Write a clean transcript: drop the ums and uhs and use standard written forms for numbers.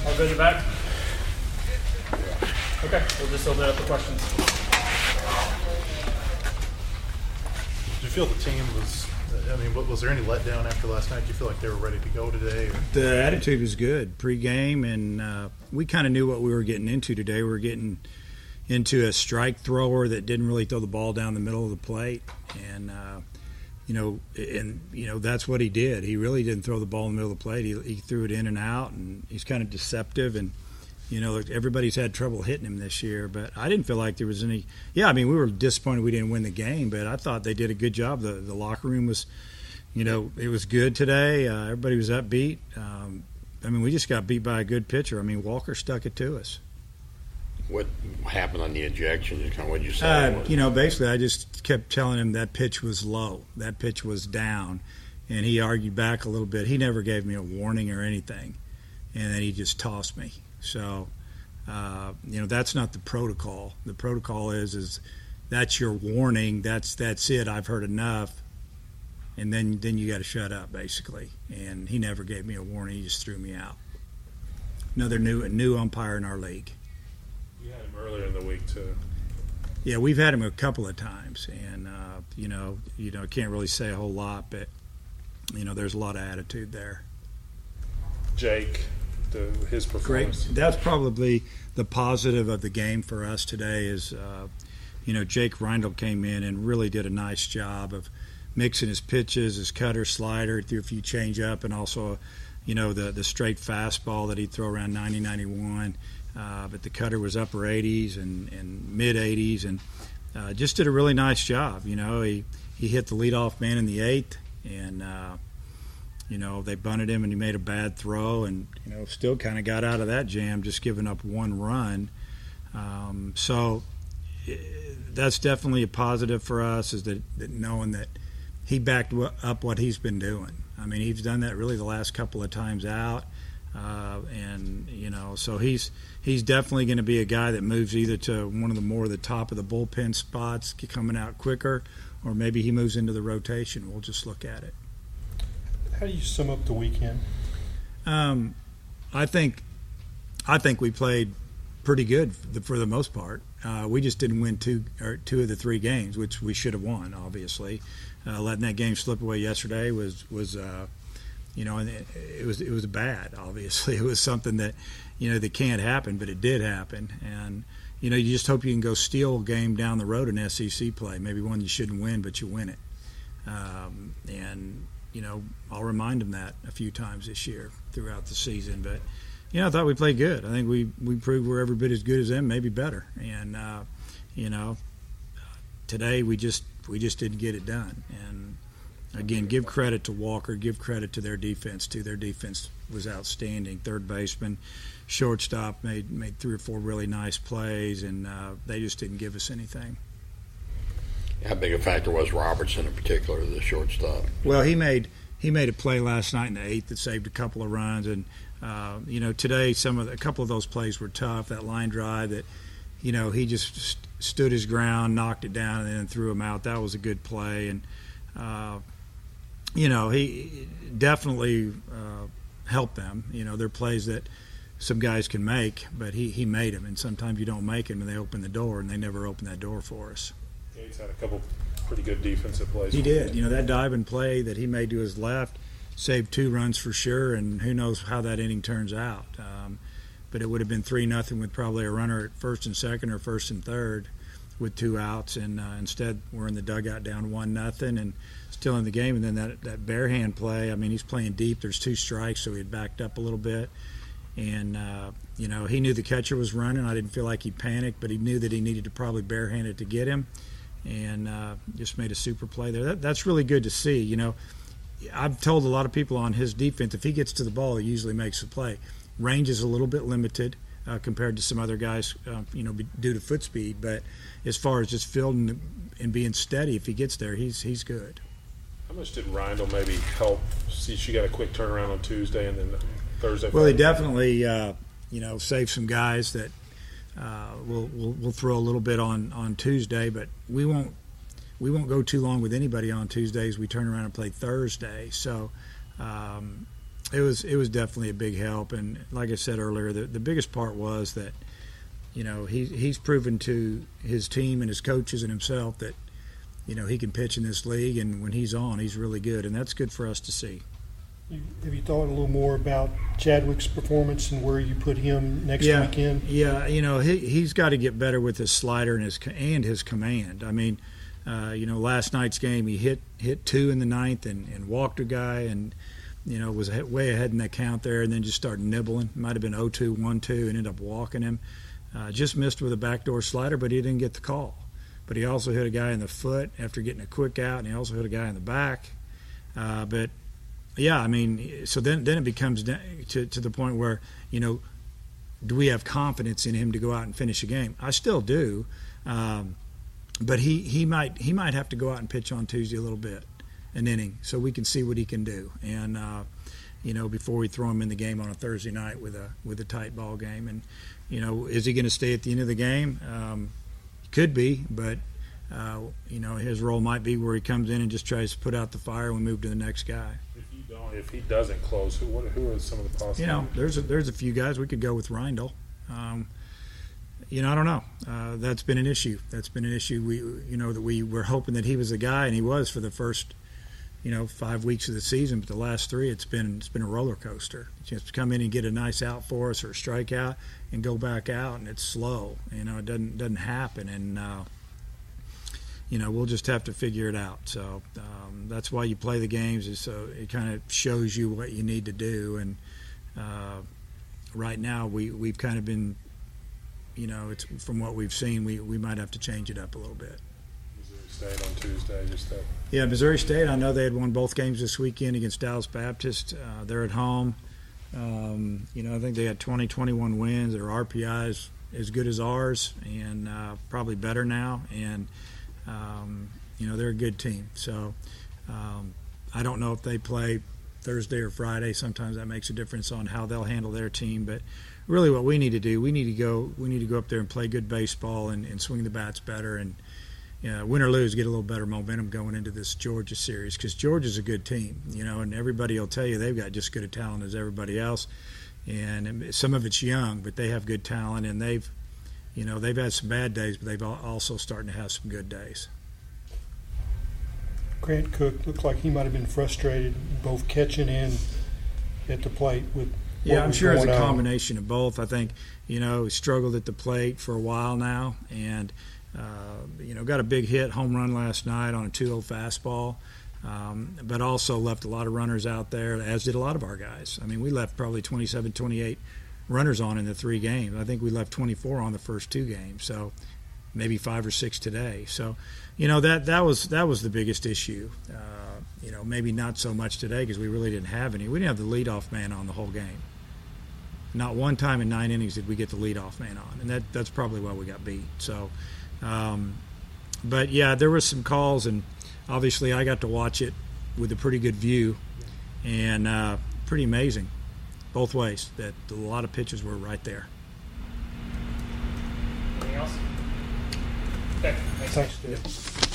All good in the back? Okay, we'll just open it up for questions. Did you feel the team was, was there any letdown after last night? Do you feel like they were ready to go today? Or? The attitude was good pre-game, and we kind of knew what we were getting into today. We were getting into a strike thrower that didn't really throw the ball down the middle of the plate, and that's what he did. He really didn't throw the ball in the middle of the plate. He threw it in and out, and he's kind of deceptive. And everybody's had trouble hitting him this year, but I didn't feel like there was any. Yeah, I mean, we were disappointed we didn't win the game, but I thought they did a good job. The locker room was, it was good today. Everybody was upbeat. We just got beat by a good pitcher. I mean, Walker stuck it to us. What happened on the ejection? What did you say? Basically, I just kept telling him that pitch was low, that pitch was down, and he argued back a little bit. He never gave me a warning or anything, and then he just tossed me. So, that's not the protocol. The protocol is that's your warning. That's it. I've heard enough, and then you got to shut up, basically. And he never gave me a warning. He just threw me out. Another new umpire in our league. You had him earlier in the week too. Yeah, we've had him a couple of times, and can't really say a whole lot, but there's a lot of attitude there. Jake, his performance. Great. That's probably the positive of the game for us today. Is Jake Reindl came in and really did a nice job of mixing his pitches, his cutter, slider, threw a few change up, and also the straight fastball that he'd throw around 90, 91. But the cutter was upper 80s and mid 80s, and just did a really nice job. He hit the leadoff man in the 8th, and they bunted him, and he made a bad throw, and still kind of got out of that jam, just giving up one run. So that's definitely a positive for us, is that knowing that he backed up what he's been doing. I mean, he's done that really the last couple of times out. So he's definitely going to be a guy that moves either to one of the top of the bullpen spots, coming out quicker, or maybe he moves into the rotation. We'll just look at it. How do you sum up the weekend? I think we played pretty good for the most part. We just didn't win two of the 3 games, which we should have won. Obviously, letting that game slip away yesterday was. And it was bad. Obviously, it was something that that can't happen, but it did happen. And you just hope you can go steal a game down the road in SEC play, maybe one you shouldn't win, but you win it. I'll remind them that a few times this year throughout the season. But I thought we played good. I think we proved we're every bit as good as them, maybe better. And today we just didn't get it done. And again, give credit to Walker, give credit to their defense, too. Their defense was outstanding. Third baseman, shortstop made 3 or 4 really nice plays, and they just didn't give us anything. How big a factor was Robertson in particular, the shortstop? Well, he made a play last night in the 8th that saved a couple of runs, and today a couple of those plays were tough. That line drive that he just stood his ground, knocked it down, and then threw him out. That was a good play, and he definitely helped them. There are plays that some guys can make, but he made them, and sometimes you don't make them, and they open the door, and they never opened that door for us. Yeah, he's had a couple pretty good defensive plays. He did. That diving play that he made to his left saved 2 runs for sure, and who knows how that inning turns out. But it would have been 3-0 with probably a runner at first and second or first and third with 2 outs, and instead we're in the dugout down 1-0 and still in the game. And then that bare hand play, I mean, he's playing deep. There's 2 strikes, so he had backed up a little bit. And, he knew the catcher was running. I didn't feel like he panicked, but he knew that he needed to probably barehand it to get him, and just made a super play there. That's really good to see. I've told a lot of people on his defense, if he gets to the ball, he usually makes the play. Range is a little bit limited compared to some other guys, due to foot speed. But as far as just fielding and being steady, if he gets there, he's good. How much did Reindl maybe help? See, she got a quick turnaround on Tuesday and then Thursday. Well, he definitely, saved some guys that we'll throw a little bit on Tuesday, but we won't go too long with anybody on Tuesdays. We turn around and play Thursday. So, It was definitely a big help, and like I said earlier, the biggest part was that, you know, he's proven to his team and his coaches and himself that, you know, he can pitch in this league, and when he's on, he's really good, and that's good for us to see. Have you thought a little more about Chadwick's performance and where you put him next weekend? Yeah, you know, he's got to get better with his slider and his command. I mean, you know, last night's game he hit 2 in the ninth and walked a guy and, you know, was way ahead in that count there, and then just started nibbling. Might have been 0-2, 1-2, and ended up walking him. Just missed with a backdoor slider, but he didn't get the call. But he also hit a guy in the foot after getting a quick out, and he also hit a guy in the back. But yeah, I mean, so then it becomes to the point where, you know, do we have confidence in him to go out and finish a game? I still do, but he might have to go out and pitch on Tuesday a little bit, an inning, so we can see what he can do, and you know, before we throw him in the game on a Thursday night with a tight ball game. And you know, is he going to stay at the end of the game? Could be, but you know, his role might be where he comes in and just tries to put out the fire and we move to the next guy. If he doesn't close, who are some of the possibilities? You know, there's a few guys we could go with Reindl. You know, I don't know. That's been an issue. We were hoping that he was the guy, and he was for the first, you know, 5 weeks of the season. But the last 3, it's been a roller coaster. Just come in and get a nice out for us or a strikeout and go back out, and it's slow. You know, it doesn't happen, and you know, we'll just have to figure it out. So that's why you play the games, is so it kind of shows you what you need to do. And right now we've kind of been, you know, it's from what we've seen, we might have to change it up a little bit. Missouri State on Tuesday, just that. Yeah, Missouri State, I know they had won both games this weekend against Dallas Baptist. They're at home. You know, I think they had 21 wins. Their RPI is as good as ours, and probably better now. And you know, they're a good team. So I don't know if they play Thursday or Friday. Sometimes that makes a difference on how they'll handle their team. But really what we need to do, we need to go up there and play good baseball and swing the bats better, and win or lose, get a little better momentum going into this Georgia series, because Georgia's a good team, you know, and everybody will tell you they've got just as good a talent as everybody else. And some of it's young, but they have good talent, and they've had some bad days, but they've also starting to have some good days. Grant Cook looked like he might have been frustrated both catching and at the plate with Yeah, I'm sure it's a combination of both. I think, you know, he struggled at the plate for a while now, and you know, got a big hit, home run last night on a 2-0 fastball, but also left a lot of runners out there, as did a lot of our guys. I mean, we left probably 27, 28 runners on in the 3 games. I think we left 24 on the first 2 games, so maybe 5 or 6 today. So, you know, that was the biggest issue. You know, maybe not so much today because we really didn't have any. We didn't have the leadoff man on the whole game. Not one time in 9 innings did we get the leadoff man on, and that's probably why we got beat. So, but yeah, there was some calls, and obviously I got to watch it with a pretty good view, and pretty amazing both ways that a lot of pitches were right there. Anything else? Okay, thanks. Thanks, Dave.